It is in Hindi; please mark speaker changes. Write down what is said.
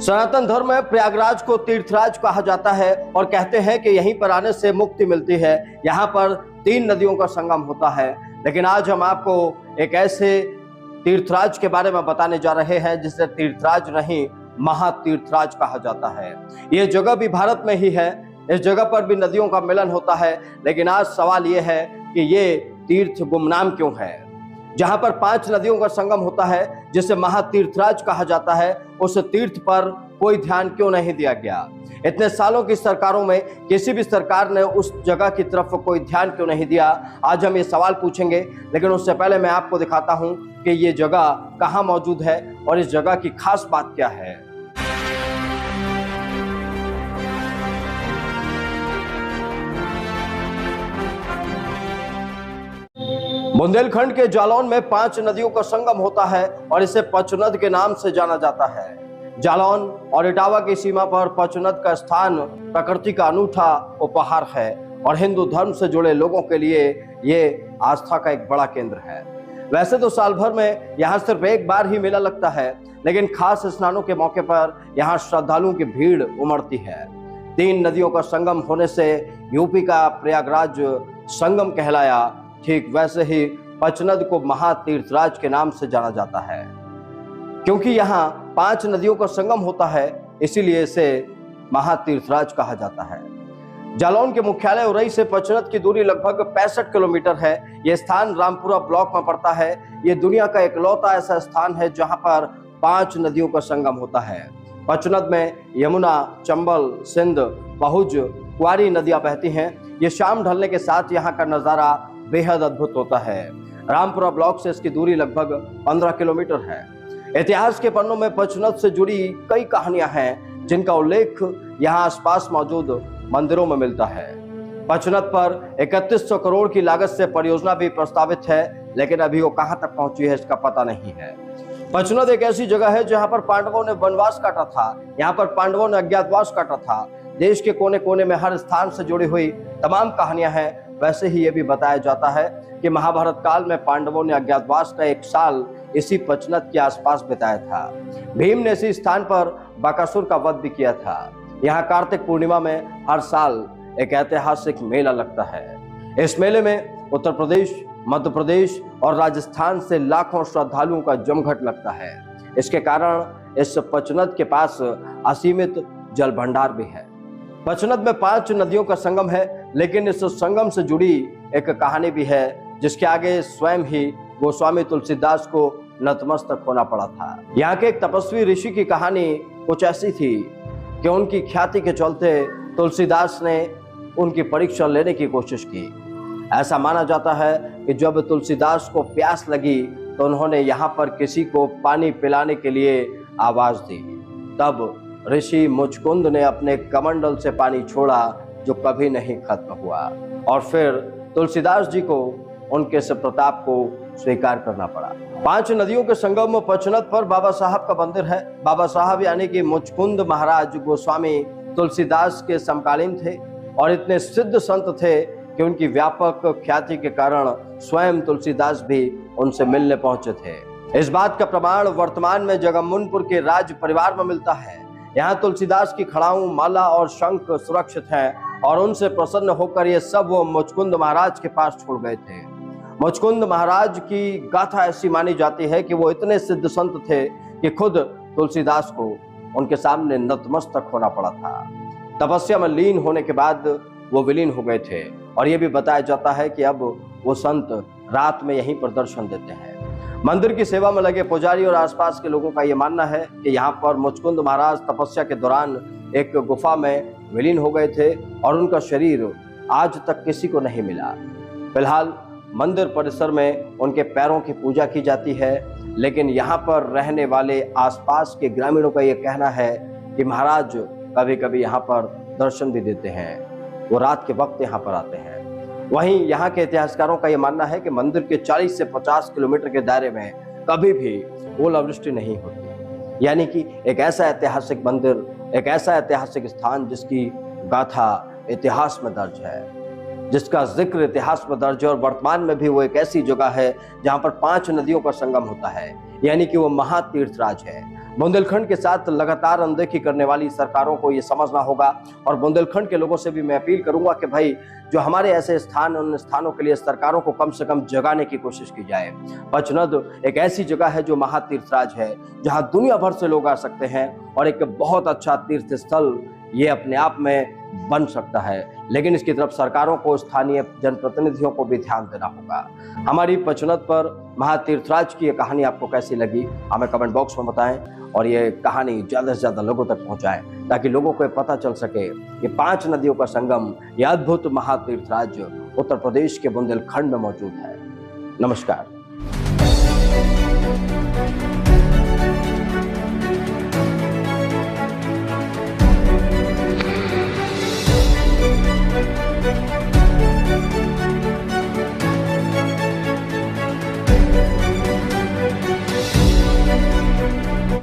Speaker 1: सनातन धर्म में प्रयागराज को तीर्थराज कहा जाता है और कहते हैं कि यहीं पर आने से मुक्ति मिलती है। यहाँ पर 3 नदियों का संगम होता है। लेकिन आज हम आपको एक ऐसे तीर्थराज के बारे में बताने जा रहे हैं जिसे तीर्थराज नहीं, महातीर्थराज कहा जाता है। ये जगह भी भारत में ही है। इस जगह पर भी नदियों का मिलन होता है। लेकिन आज सवाल ये है कि ये तीर्थ गुमनाम क्यों है? जहां पर 5 नदियों का संगम होता है, जिसे महातीर्थराज कहा जाता है, उस तीर्थ पर कोई ध्यान क्यों नहीं दिया गया? इतने सालों की सरकारों में किसी भी सरकार ने उस जगह की तरफ कोई ध्यान क्यों नहीं दिया? आज हम ये सवाल पूछेंगे। लेकिन उससे पहले मैं आपको दिखाता हूं कि ये जगह कहां मौजूद है और इस जगह की खास बात क्या है। बुंदेलखंड के जालौन में 5 नदियों का संगम होता है और इसे पचनद के नाम से जाना जाता है। जालौन और इटावा की सीमा पर पचनद का स्थान प्रकृति का अनूठा उपहार है और हिंदू धर्म से जुड़े लोगों के लिए ये आस्था का एक बड़ा केंद्र है। वैसे तो साल भर में यहाँ सिर्फ एक बार ही मेला लगता है, लेकिन खास स्नानों के मौके पर यहाँ श्रद्धालुओं की भीड़ उमड़ती है। 3 नदियों का संगम होने से यूपी का प्रयागराज संगम कहलाया। ठीक वैसे ही पचनद को महातीर्थराज के नाम से जाना जाता है। क्योंकि यहाँ 5 नदियों का संगम होता है, इसीलिए इसे महातीर्थराज कहा जाता है। जालौन के मुख्यालय उरई से पचनद की दूरी लगभग 65 किलोमीटर है। यह स्थान रामपुरा ब्लॉक में पड़ता है। ये दुनिया का इकलौता ऐसा स्थान है जहां पर 5 नदियों का संगम होता है। पचनद में यमुना, चंबल, सिंध, पहुज, कुआरी नदियां बहती हैं। ये शाम ढलने के साथ यहाँ का नजारा बेहद अद्भुत होता है। रामपुरा ब्लॉक से इसकी दूरी लगभग 15 किलोमीटर है। इतिहास के पन्नों में पचनद से जुड़ी कई कहानियां हैं, जिनका उल्लेख यहाँ आसपास मौजूद मंदिरों में मिलता है। पचनद पर 3100 करोड़ की लागत से परियोजना भी प्रस्तावित है, लेकिन अभी वो कहां तक पहुंची है इसका पता नहीं है। पचनद एक ऐसी जगह है जहां पर पांडवों ने वनवास काटा था। यहाँ पर पांडवों ने अज्ञातवास काटा था। देश के कोने कोने में हर स्थान से जुड़ी हुई तमाम कहानियां हैं। वैसे ही ये भी बताया जाता है कि महाभारत काल में पांडवों ने अज्ञातवास का 1 साल इसी पचनद के आसपास बिताया था। भीम ने इसी स्थान पर बकासुर का वध भी किया था। यहाँ कार्तिक पूर्णिमा में हर साल एक ऐतिहासिक मेला लगता है। इस मेले में उत्तर प्रदेश, मध्य प्रदेश और राजस्थान से लाखों श्रद्धालुओं का जमघट लगता है। इसके कारण इस पचनद के पास असीमित जल भंडार भी है। पचनद में 5 नदियों का संगम है, लेकिन इस संगम से जुड़ी एक कहानी भी है, जिसके आगे स्वयं ही गोस्वामी तुलसीदास को नतमस्तक होना पड़ा था। यहाँ के एक तपस्वी ऋषि की कहानी कुछ ऐसी थी कि उनकी ख्याति के चलते तुलसीदास ने उनकी परीक्षा लेने की कोशिश की। ऐसा माना जाता है कि जब तुलसीदास को प्यास लगी तो उन्होंने यहाँ पर किसी को पानी पिलाने के लिए आवाज दी। तब ऋषि मुचकुंद ने अपने कमंडल से पानी छोड़ा, जो कभी नहीं खत्म हुआ, और फिर तुलसीदास जी को उनके इस प्रताप को स्वीकार करना पड़ा। 5 नदियों के संगम पचनद पर बाबा साहब का मंदिर है। बाबा साहब यानी कि मुचकुंद महाराज गोस्वामी तुलसीदास के समकालीन थे और इतने सिद्ध संत थे कि उनकी व्यापक ख्याति के कारण स्वयं तुलसीदास भी उनसे मिलने पहुंचे थे। इस बात का प्रमाण वर्तमान में जगमुनपुर के राज परिवार में मिलता है। यहाँ तुलसीदास की खड़ाऊ, माला और शंख सुरक्षित हैं और उनसे प्रसन्न होकर ये सब वो मुचकुंद महाराज के पास छोड़ गए थे। मुचकुंद महाराज की गाथा ऐसी मानी जाती है कि वो इतने सिद्ध संत थे कि खुद तुलसीदास को उनके सामने नतमस्तक होना पड़ा था। तपस्या में लीन होने के बाद वो विलीन हो गए थे और ये भी बताया जाता है कि अब वो संत रात में यहीं पर दर्शन देते हैं। मंदिर की सेवा में लगे पुजारी और आसपास के लोगों का ये मानना है कि यहाँ पर मुचकुंद महाराज तपस्या के दौरान एक गुफा में विलीन हो गए थे और उनका शरीर आज तक किसी को नहीं मिला। फिलहाल मंदिर परिसर में उनके पैरों की पूजा की जाती है, लेकिन यहाँ पर रहने वाले आसपास के ग्रामीणों का ये कहना है कि महाराज कभी कभी यहाँ पर दर्शन भी देते हैं। वो रात के वक्त यहाँ पर आते हैं। वहीं यहाँ के इतिहासकारों का यह मानना है कि मंदिर के 40 से 50 किलोमीटर के दायरे में कभी भी ओलावृष्टि नहीं होती। यानी कि एक ऐसा ऐतिहासिक मंदिर, एक ऐसा ऐतिहासिक स्थान जिसकी गाथा इतिहास में दर्ज है, जिसका जिक्र इतिहास में दर्ज है और वर्तमान में भी वो एक ऐसी जगह है जहाँ पर 5 नदियों का संगम होता है। यानी कि वो महातीर्थराज है। बुंदेलखंड के साथ लगातार अनदेखी करने वाली सरकारों को ये समझना होगा। और बुंदेलखंड के लोगों से भी मैं अपील करूंगा कि भाई जो हमारे ऐसे स्थान, उन स्थानों के लिए सरकारों को कम से कम जगाने की कोशिश की जाए। पचनद एक ऐसी जगह है जो महातीर्थराज है, जहां दुनिया भर से लोग आ सकते हैं और एक बहुत अच्छा तीर्थ स्थल ये अपने आप में बन सकता है। लेकिन इसकी तरफ सरकारों को, स्थानीय जनप्रतिनिधियों को भी ध्यान देना होगा। हमारी पचनद पर महातीर्थराज की ये कहानी आपको कैसी लगी हमें कमेंट बॉक्स में बताएं और ये कहानी ज्यादा से ज्यादा लोगों तक पहुंचाएं, ताकि लोगों को पता चल सके कि 5 नदियों का संगम, यह अद्भुत महातीर्थराज उत्तर प्रदेश के बुंदेलखंड में मौजूद है। नमस्कार।